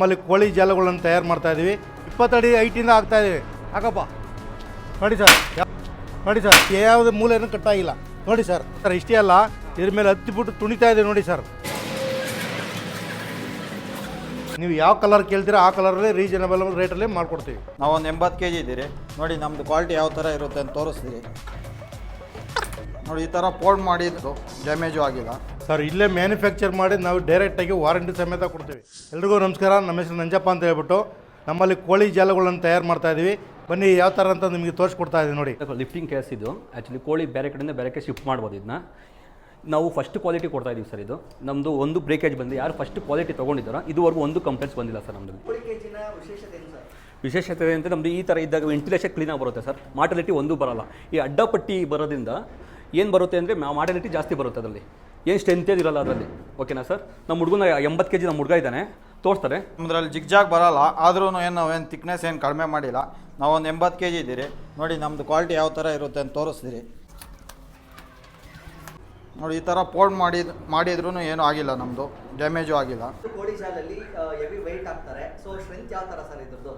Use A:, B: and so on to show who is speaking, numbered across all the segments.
A: ನಮ್ಮಲ್ಲಿ ಕೋಳಿ ಜಾಲಗಳನ್ನು ತಯಾರು ಮಾಡ್ತಾ ಇದ್ದೀವಿ. 20 ಅಡಿ ಹೈಟಿಂದ ಆಗ್ತಾ ಇದ್ದೀವಿ. ಹಾಕಪ್ಪ ನೋಡಿ ಸರ್, ನೋಡಿ ಸರ್, ಯಾವುದೇ ಮೂಲೆಯನ್ನು ಕಟ್ಟಾಗಿಲ್ಲ ನೋಡಿ ಸರ್. ಸರ್ ಇಷ್ಟೇ ಅಲ್ಲ, ಇದ್ರ ಮೇಲೆ ಹತ್ತಿಬಿಟ್ಟು ತುಣಿತಾ ಇದೆ ನೋಡಿ ಸರ್. ನೀವು ಯಾವ ಕಲರ್ ಕೇಳ್ತೀರಾ ಆ ಕಲರಲ್ಲಿ ರೀಸನಬಲ್ ರೇಟಲ್ಲಿ ಮಾಡಿಕೊಡ್ತೀವಿ.
B: ನಾವು ಒಂದು 80 kg ಇದ್ದೀರಿ ನೋಡಿ. ನಮ್ಮದು ಕ್ವಾಲಿಟಿ ಯಾವ ಥರ ಇರುತ್ತೆ ಅಂತ ತೋರಿಸ್ತೀರಿ ನೋಡಿ. ಈ ಥರ ಫೋಲ್ಡ್ ಮಾಡಿದ್ದು ಡ್ಯಾಮೇಜು ಆಗಿಲ್ಲ
A: ಸರ್. ಇಲ್ಲೇ ಮ್ಯಾನುಫ್ಯಾಕ್ಚರ್ ಮಾಡಿ ನಾವು ಡೈರೆಕ್ಟಾಗಿ ವಾರಂಟಿ ಸಮೇತ ಕೊಡ್ತೀವಿ. ಎಲ್ರಿಗೂ ನಮಸ್ಕಾರ. ನಮ್ಮ ಹೆಸರು ನಂಜಪ್ಪ ಅಂತ ಹೇಳ್ಬಿಟ್ಟು ನಮ್ಮಲ್ಲಿ ಕೋಳಿ ಜಾಲಗಳನ್ನು ತಯಾರು ಮಾಡ್ತಾ ಇದ್ದೀವಿ. ಬನ್ನಿ ಯಾವ ಥರ ಅಂತ ನಿಮಗೆ ತೋರಿಸ್ಕೊಡ್ತಾ ಇದ್ದೀವಿ ನೋಡಿ.
C: ಲಿಫ್ಟಿಂಗ್ ಕೇಸ್ ಇದು ಆ್ಯಕ್ಚುಲಿ ಕೋಳಿ ಬೇರೆ ಕಡೆಯಿಂದ ಬೇರೆ ಕಡೆ ಶಿಫ್ಟ್ ಮಾಡ್ಬೋದು. ಇದನ್ನ ನಾವು ಫಸ್ಟ್ ಕ್ವಾಲಿಟಿ ಕೊಡ್ತಾ ಇದ್ದೀವಿ ಸರ್. ಇದು ನಮ್ಮದು ಒಂದು ಬ್ರೇಕೇಜ್ ಬಂದು ಯಾರು ಫಸ್ಟ್ ಕ್ವಾಲಿಟಿ ತೊಗೊಂಡಿದ್ದಾರೋ ಇದುವರೆಗೂ ಒಂದು ಕಂಪ್ಲೇಂಟ್ಸ್ ಬಂದಿಲ್ಲ ಸರ್ ನಮ್ಮದು. ವಿಶೇಷತೆ ಅಂತ ನಮ್ಮದು ಈ ಥರ ಇದ್ದಾಗ ವೆಂಟಿಲೇಷನ್ ಕ್ಲೀನಾಗಿ ಬರುತ್ತೆ ಸರ್. ಮಾರ್ಟಾಲಿಟಿ ಒಂದು ಬರೋಲ್ಲ. ಈ ಅಡ್ಡಪಟ್ಟಿ ಬರೋದ್ರಿಂದ ಏನು ಬರುತ್ತೆ ಅಂದರೆ ಮಾರ್ಟಾಲಿಟಿ ಜಾಸ್ತಿ ಬರುತ್ತೆ ಅದರಲ್ಲಿ. ಏನು ಸ್ಟ್ರೆಂತ್ ಇರಲ್ಲ ಅದರಲ್ಲಿ. ಓಕೆನಾ ಸರ್? ನಮ್ಮ ಹುಡುಗನ 80 kg ನಮ್ಮ ಹುಡುಗ ಇದ್ದಾನೆ, ತೋರಿಸ್ತಾರೆ.
B: ನಮ್ಮದ್ರಲ್ಲಿ ಜಿಗ್ಜಾಗ್ ಬರೋಲ್ಲ, ಆದ್ರೂ ಏನು ತಿಕ್ನೆಸ್ ಏನು ಕಡಿಮೆ ಮಾಡಿಲ್ಲ. ನಾವು ಒಂದು 80 kg ಇದ್ದೀರಿ ನೋಡಿ. ನಮ್ಮದು ಕ್ವಾಲಿಟಿ ಯಾವ ಥರ ಇರುತ್ತೆ ಅಂತ ತೋರಿಸ್ತೀರಿ ನೋಡಿ. ಈ ಥರ ಫೋಲ್ಡ್ ಮಾಡಿದ್ರೂ ಏನೂ ಆಗಿಲ್ಲ, ನಮ್ಮದು ಡ್ಯಾಮೇಜು ಆಗಿಲ್ಲ.
D: ಕೋಳಿ ಜಾಲಲ್ಲಿ ಹೆವಿ ವೆಯ್ಟ್ ಹಾಕ್ತಾರೆ. ಸೊ ಸ್ಟ್ರೆಂತ್ ಯಾವ ಥರ ಸರ್ ಇದ್ರದ್ದು?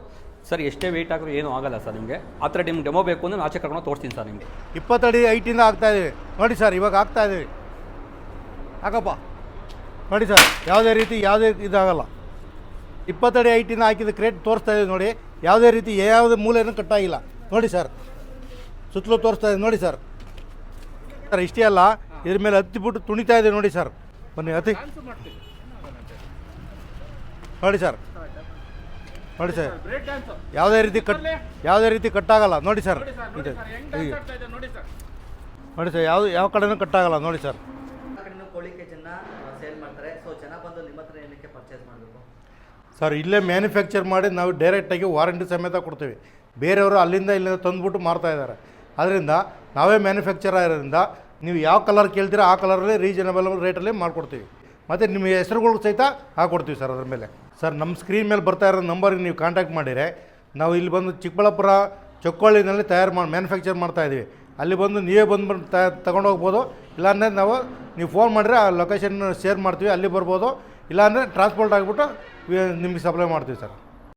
C: ಸರ್ ಎಷ್ಟೇ ವೆಯ್ಟ್ ಹಾಕಿದ್ರು ಏನೂ ಆಗಲ್ಲ ಸರ್. ನಿಮಗೆ ಆ ಥರ ನಿಮ್ಗೆ ಡೆಮೋ ಬೇಕು ಅಂದರೆ ಆಚೆ ಕರ್ಕೊಂಡು ತೋರಿಸ್ತೀನಿ ಸರ್ ನಿಮಗೆ.
A: 20 ಅಡಿ ಹೈಟಿಂದ ಆಗ್ತಾ ಇದ್ದೀವಿ ನೋಡಿ ಸರ್. ಇವಾಗ ಆಗ್ತಾ ಇದ್ದೀವಿ. ಹಾಕಪ್ಪ ನೋಡಿ ಸರ್, ಯಾವುದೇ ರೀತಿ ಯಾವುದೇ ಇದಾಗಲ್ಲ. 20 ಅಡಿ ಹೈಟಿಂದ ಹಾಕಿದ ಕ್ರೇಟ್ ತೋರಿಸ್ತಾ ಇದ್ದೀವಿ ನೋಡಿ. ಯಾವುದೇ ರೀತಿ ಯಾವುದೇ ಮೂಲೆಯನ್ನು ಕಟ್ಟಾಗಿಲ್ಲ ನೋಡಿ ಸರ್. ಸುತ್ತಲೂ ತೋರಿಸ್ತಾ ಇದೆ ನೋಡಿ ಸರ್. ಸರ್ ಇಷ್ಟೇ ಅಲ್ಲ, ಇದ್ರ ಮೇಲೆ ಹತ್ತಿಬಿಟ್ಟು ತುಣಿತಾ ಇದೆ ನೋಡಿ ಸರ್. ಬನ್ನಿ ಹತ್ತಿ ನೋಡಿ ಸರ್. ನೋಡಿ ಸರ್, ಯಾವುದೇ ರೀತಿ ಕಟ್ಟಾಗಲ್ಲ ನೋಡಿ ಸರ್. ಇದೆ ನೋಡಿ ಸರ್, ಯಾವ ಕಡೆನೂ ಕಟ್ಟಾಗಲ್ಲ ನೋಡಿ ಸರ್.
D: ಕೋಳಿ ಕೇಜನ್ನ ಸೇಲ್ ಮಾಡ್ತಾರೆ. ಸೊ ಜನ ಬಂದು ನಿಮ್ಮ ಹತ್ರ ಏನಕ್ಕೆ ಪರ್ಚೇಸ್ ಮಾಡಬೇಕು
A: ಸರ್? ಇಲ್ಲೇ ಮ್ಯಾನುಫ್ಯಾಕ್ಚರ್ ಮಾಡಿ ನಾವು ಡೈರೆಕ್ಟಾಗಿ ವಾರಂಟಿ ಸಮೇತ ಕೊಡ್ತೀವಿ. ಬೇರೆಯವರು ಇಲ್ಲಿಂದ ತಂದುಬಿಟ್ಟು ಮಾರ್ತಾ ಇದ್ದಾರೆ. ಅದರಿಂದ ನಾವೇ ಮ್ಯಾನುಫ್ಯಾಕ್ಚರ್ ಆಗಿರೋದ್ರಿಂದ ನೀವು ಯಾವ ಕಲರ್ ಕೇಳ್ತೀರಾ ಆ ಕಲರಲ್ಲಿ ರೀಸನಬಲ್ ರೇಟಲ್ಲಿ ಮಾಡಿಕೊಡ್ತೀವಿ. ಮತ್ತು ನಿಮ್ಮ ಹೆಸರುಗಳು ಸಹಿತ ಹಾಕ್ಕೊಡ್ತೀವಿ ಸರ್ ಅದ್ರ ಮೇಲೆ. ಸರ್ ನಮ್ಮ ಸ್ಕ್ರೀನ್ ಮೇಲೆ ಬರ್ತಾ ಇರೋ ನಂಬರ್ಗೆ ನೀವು ಕಾಂಟ್ಯಾಕ್ಟ್ ಮಾಡಿದರೆ ನಾವು ಇಲ್ಲಿ ಬಂದು ಚಿಕ್ಕಬಳ್ಳಾಪುರ ಚೊಕ್ಕೋಳಿನಲ್ಲಿ ಮ್ಯಾನುಫ್ಯಾಕ್ಚರ್ ಮಾಡ್ತಾಯಿದ್ದೀವಿ. ಅಲ್ಲಿ ಬಂದು ನೀವೇ ಬಂದು ತಗೊಂಡೋಗ್ಬೋದು. ಇಲ್ಲಾಂದರೆ ನೀವು ಫೋನ್ ಮಾಡಿದ್ರೆ ಆ ಲೊಕೇಶನ್ ಶೇರ್ ಮಾಡ್ತೀವಿ, ಅಲ್ಲಿ ಬರ್ಬೋದು. ಇಲ್ಲಾಂದರೆ ಟ್ರಾನ್ಸ್ಪೋರ್ಟ್ ಆಗಿಬಿಟ್ಟು ನಿಮಗೆ ಸಪ್ಲೈ ಮಾಡ್ತೀವಿ ಸರ್.